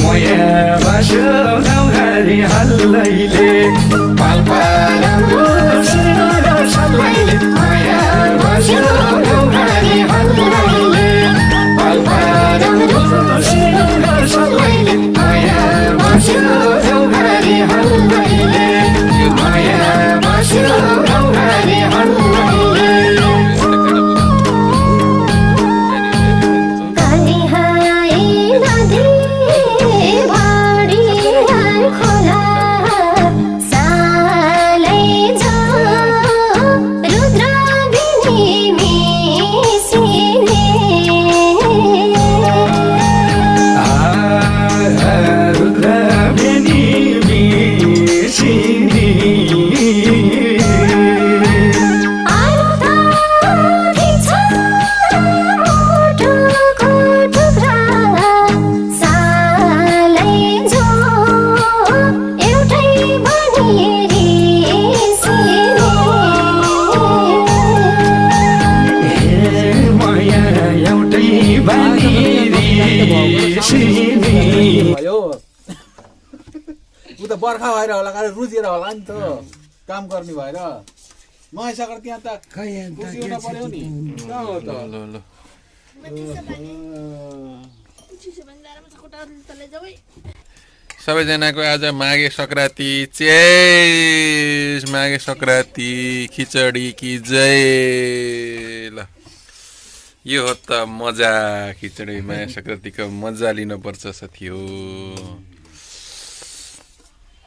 माया बस्यो गाउँघारी हल्लैले पाल्पाको सिन्दुर सबैले माया बस्यो गाउँघारी हल्लैले पाल्पाको सिन्दुर सबैले माया बस्यो गाउँघारी हल्लैले माया बस्यो गाउँघारी हल्लैले उता बर्खा भएर होला रुजेर होला नि त काम गर्ने भएर महेशकर त्यहाँ त रुजिउन पर्यो नि कहाँ हो त सबैजनाको आज माघे सङ्क्रान्ति चेस माघे सङ्क्रान्ति खिचडी कि जय ल यो हो त मजा खिचडी माघे सङ्क्रान्तिको मजा लिनुपर्छ साथी हो